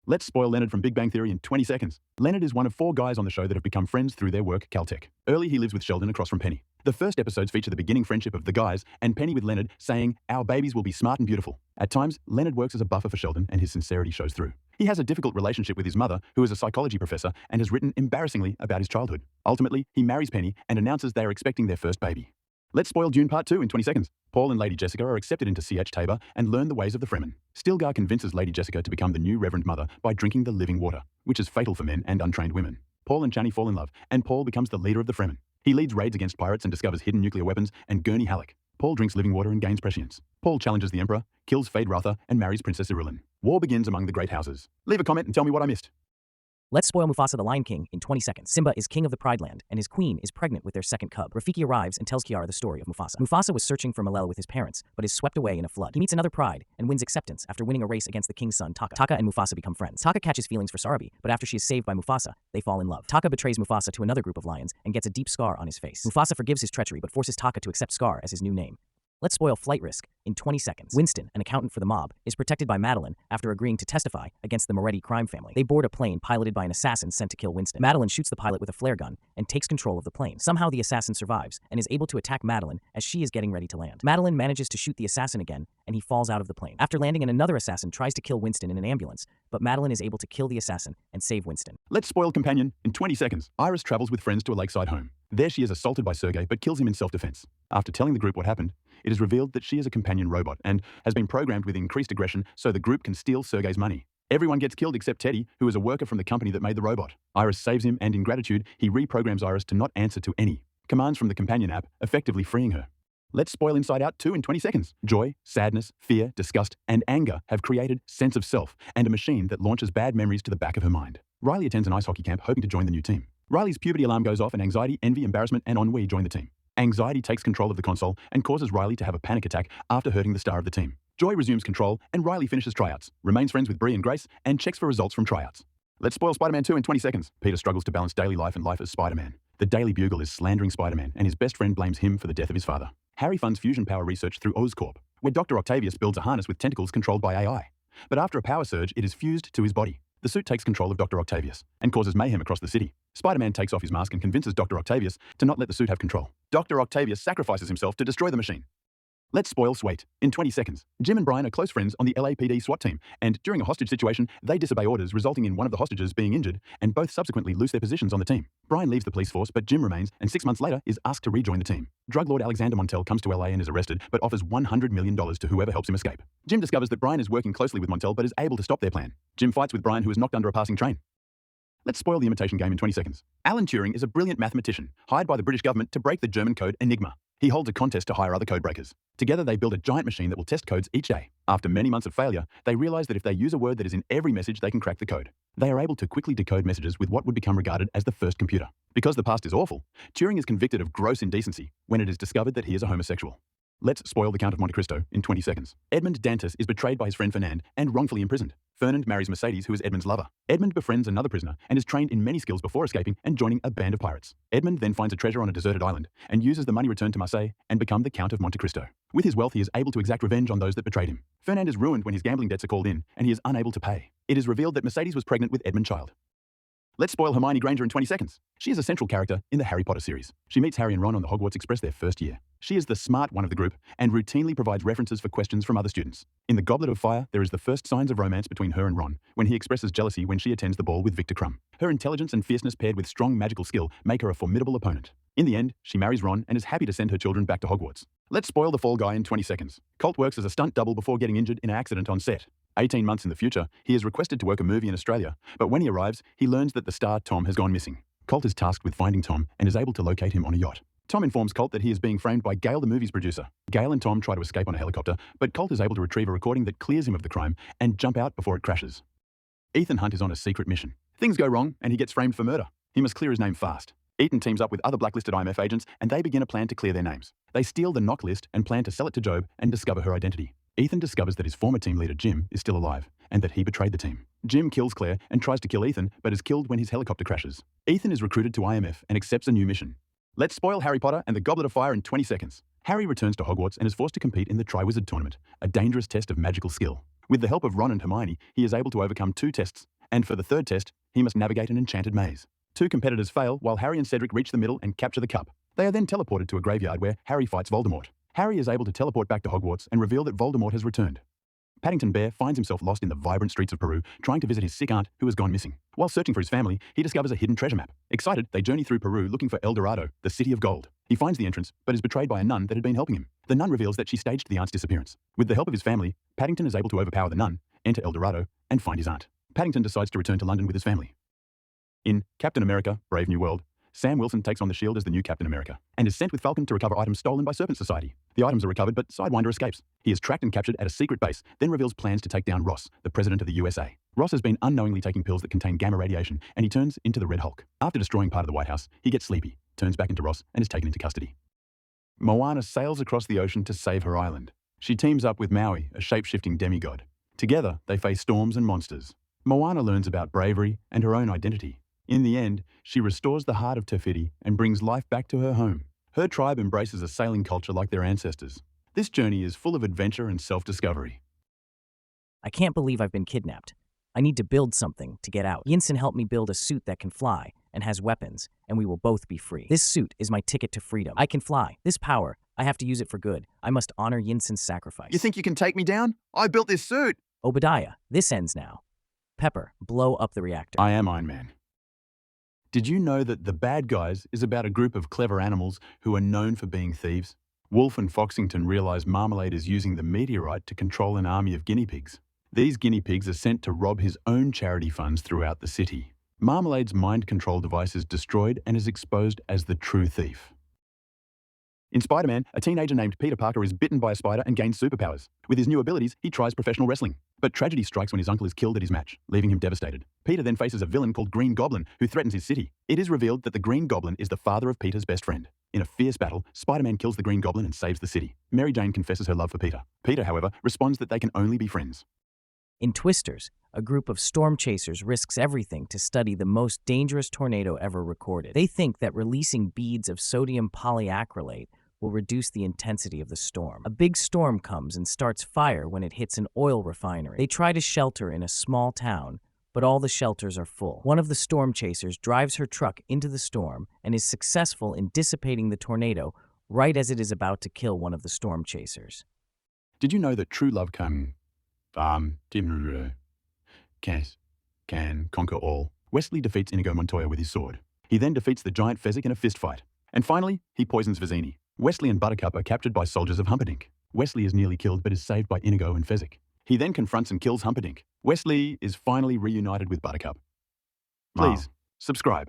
Let's spoil Leonard from Big Bang Theory in 20 seconds. Leonard is one of 4 guys on the show that have become friends through their work at Caltech. Early, he lives with Sheldon across from Penny. The first episodes feature the beginning friendship of the guys and Penny with Leonard saying, "Our babies will be smart and beautiful." At times, Leonard works as a buffer for Sheldon and his sincerity shows through. He has a difficult relationship with his mother, who is a psychology professor and has written embarrassingly about his childhood. Ultimately, he marries Penny and announces they are expecting their first baby. Let's spoil Dune Part 2 in 20 seconds. Paul and Lady Jessica are accepted into CH Tabor and learn the ways of the Fremen. Stilgar convinces Lady Jessica to become the new Reverend Mother by drinking the living water, which is fatal for men and untrained women. Paul and Chani fall in love, and Paul becomes the leader of the Fremen. He leads raids against pirates and discovers hidden nuclear weapons and Gurney Halleck. Paul drinks living water and gains prescience. Paul challenges the Emperor, kills Fade Ratha, and marries Princess Irulan. War begins among the great houses. Leave a comment and tell me what I missed. Let's spoil Mufasa the Lion King in 20 seconds. Simba is king of the Pride Land, and his queen is pregnant with their second cub. Rafiki arrives and tells Kiara the story of Mufasa. Mufasa was searching for Malel with his parents, but is swept away in a flood. He meets another Pride and wins acceptance after winning a race against the king's son, Taka. Taka and Mufasa become friends. Taka catches feelings for Sarabi, but after she is saved by Mufasa, they fall in love. Taka betrays Mufasa to another group of lions and gets a deep scar on his face. Mufasa forgives his treachery, but forces Taka to accept Scar as his new name. Let's spoil Flight Risk in 20 seconds. Winston, an accountant for the mob, is protected by Madeline after agreeing to testify against the Moretti crime family. They board a plane piloted by an assassin sent to kill Winston. Madeline shoots the pilot with a flare gun and takes control of the plane. Somehow the assassin survives and is able to attack Madeline as she is getting ready to land. Madeline manages to shoot the assassin again, and he falls out of the plane. After landing, another assassin tries to kill Winston in an ambulance, but Madeline is able to kill the assassin and save Winston. Let's spoil Companion in 20 seconds. Iris travels with friends to a lakeside home. There she is assaulted by Sergei but kills him in self-defense. After telling the group what happened, it is revealed that she is a companion robot and has been programmed with increased aggression so the group can steal Sergei's money. Everyone gets killed except Teddy, who is a worker from the company that made the robot. Iris saves him, and in gratitude, he reprograms Iris to not answer to any commands from the companion app, effectively freeing her. Let's spoil Inside Out 2 in 20 seconds. Joy, sadness, fear, disgust, and anger have created sense of self and a machine that launches bad memories to the back of her mind. Riley attends an ice hockey camp hoping to join the new team. Riley's puberty alarm goes off and anxiety, envy, embarrassment, and ennui join the team. Anxiety takes control of the console and causes Riley to have a panic attack after hurting the star of the team. Joy resumes control and Riley finishes tryouts, remains friends with Bree and Grace, and checks for results from tryouts. Let's spoil Spider-Man 2 in 20 seconds. Peter struggles to balance daily life and life as Spider-Man. The Daily Bugle is slandering Spider-Man, and his best friend blames him for the death of his father. Harry funds fusion power research through Oscorp, where Dr. Octavius builds a harness with tentacles controlled by AI. But after a power surge, it is fused to his body. The suit takes control of Dr. Octavius and causes mayhem across the city. Spider-Man takes off his mask and convinces Dr. Octavius to not let the suit have control. Dr. Octavius sacrifices himself to destroy the machine. Let's spoil SWAT in 20 seconds. Jim and Brian are close friends on the LAPD SWAT team, and during a hostage situation, they disobey orders, resulting in one of the hostages being injured, and both subsequently lose their positions on the team. Brian leaves the police force, but Jim remains, and 6 months later is asked to rejoin the team. Drug lord Alexander Montel comes to LA and is arrested, but offers $100 million to whoever helps him escape. Jim discovers that Brian is working closely with Montel, but is able to stop their plan. Jim fights with Brian, who is knocked under a passing train. Let's spoil the Imitation Game in 20 seconds. Alan Turing is a brilliant mathematician, hired by the British government to break the German code Enigma. He holds a contest to hire other code breakers. Together, they build a giant machine that will test codes each day. After many months of failure, they realize that if they use a word that is in every message, they can crack the code. They are able to quickly decode messages with what would become regarded as the first computer. Because the past is awful, Turing is convicted of gross indecency when it is discovered that he is a homosexual. Let's spoil the Count of Monte Cristo in 20 seconds. Edmond Dantes is betrayed by his friend Fernand and wrongfully imprisoned. Fernand marries Mercedes, who is Edmond's lover. Edmond befriends another prisoner and is trained in many skills before escaping and joining a band of pirates. Edmond then finds a treasure on a deserted island and uses the money returned to Marseille and become the Count of Monte Cristo. With his wealth, he is able to exact revenge on those that betrayed him. Fernand is ruined when his gambling debts are called in and he is unable to pay. It is revealed that Mercedes was pregnant with Edmund Child. Let's spoil Hermione Granger in 20 seconds. She is a central character in the Harry Potter series. She meets Harry and Ron on the Hogwarts Express their first year. She is the smart one of the group and routinely provides references for questions from other students. In the Goblet of Fire, there is the first signs of romance between her and Ron when he expresses jealousy when she attends the ball with Victor Crumb. Her intelligence and fierceness paired with strong magical skill make her a formidable opponent. In the end, she marries Ron and is happy to send her children back to Hogwarts. Let's spoil the Fall Guy in 20 seconds. Colt works as a stunt double before getting injured in an accident on set. 18 months in the future, he is requested to work a movie in Australia, but when he arrives, he learns that the star Tom has gone missing. Colt is tasked with finding Tom and is able to locate him on a yacht. Tom informs Colt that he is being framed by Gail, the movie's producer. Gail and Tom try to escape on a helicopter, but Colt is able to retrieve a recording that clears him of the crime and jump out before it crashes. Ethan Hunt is on a secret mission. Things go wrong and he gets framed for murder. He must clear his name fast. Ethan teams up with other blacklisted IMF agents and they begin a plan to clear their names. They steal the knock list and plan to sell it to Job and discover her identity. Ethan discovers that his former team leader Jim is still alive and that he betrayed the team. Jim kills Claire and tries to kill Ethan, but is killed when his helicopter crashes. Ethan is recruited to IMF and accepts a new mission. Let's spoil Harry Potter and the Goblet of Fire in 20 seconds. Harry returns to Hogwarts and is forced to compete in the Triwizard Tournament, a dangerous test of magical skill. With the help of Ron and Hermione, he is able to overcome 2 tests And for the third test, he must navigate an enchanted maze. Two competitors fail while Harry and Cedric reach the middle and capture the cup. They are then teleported to a graveyard where Harry fights Voldemort. Harry is able to teleport back to Hogwarts and reveal that Voldemort has returned. Paddington Bear finds himself lost in the vibrant streets of Peru, trying to visit his sick aunt who has gone missing. While searching for his family, he discovers a hidden treasure map. Excited, they journey through Peru looking for El Dorado, the city of gold. He finds the entrance, but is betrayed by a nun that had been helping him. The nun reveals that she staged the aunt's disappearance. With the help of his family, Paddington is able to overpower the nun, enter El Dorado, and find his aunt. Paddington decides to return to London with his family. In Captain America, Brave New World, Sam Wilson takes on the shield as the new Captain America and is sent with Falcon to recover items stolen by Serpent Society. The items are recovered, but Sidewinder escapes. He is tracked and captured at a secret base, then reveals plans to take down Ross, the President of the USA. Ross has been unknowingly taking pills that contain gamma radiation, and he turns into the Red Hulk. After destroying part of the White House, he gets sleepy, turns back into Ross, and is taken into custody. Moana sails across the ocean to save her island. She teams up with Maui, a shape-shifting demigod. Together, they face storms and monsters. Moana learns about bravery and her own identity. In the end, she restores the heart of Te Whiti and brings life back to her home. Her tribe embraces a sailing culture like their ancestors. This journey is full of adventure and self-discovery. I can't believe I've been kidnapped. I need to build something to get out. Yinsen helped me build a suit that can fly and has weapons, and we will both be free. This suit is my ticket to freedom. I can fly. This power, I have to use it for good. I must honor Yinsen's sacrifice. You think you can take me down? I built this suit. Obadiah, this ends now. Pepper, blow up the reactor. I am Iron Man. Did you know that The Bad Guys is about a group of clever animals who are known for being thieves? Wolf and Foxington realize Marmalade is using the meteorite to control an army of guinea pigs. These guinea pigs are sent to rob his own charity funds throughout the city. Marmalade's mind control device is destroyed and is exposed as the true thief. In Spiderman, a teenager named Peter Parker is bitten by a spider and gains superpowers. With his new abilities, he tries professional wrestling. But tragedy strikes when his uncle is killed at his match, leaving him devastated. Peter then faces a villain called Green Goblin, who threatens his city. It is revealed that the Green Goblin is the father of Peter's best friend. In a fierce battle, Spider-Man kills the Green Goblin and saves the city. Mary Jane confesses her love for Peter. Peter, however, responds that they can only be friends. In Twisters, a group of storm chasers risks everything to study the most dangerous tornado ever recorded. They think that releasing beads of sodium polyacrylate will reduce the intensity of the storm. A big storm comes and starts fire when it hits an oil refinery. They try to shelter in a small town, but all the shelters are full. One of the storm chasers drives her truck into the storm and is successful in dissipating the tornado right as it is about to kill one of the storm chasers. Did you know that true love can conquer all? Wesley defeats Inigo Montoya with his sword. He then defeats the giant Fezzik in a fist fight. And finally, he poisons Vizzini. Wesley and Buttercup are captured by soldiers of Humperdinck. Wesley is nearly killed but is saved by Inigo and Fezzik. He then confronts and kills Humperdinck. Wesley is finally reunited with Buttercup. Please, subscribe.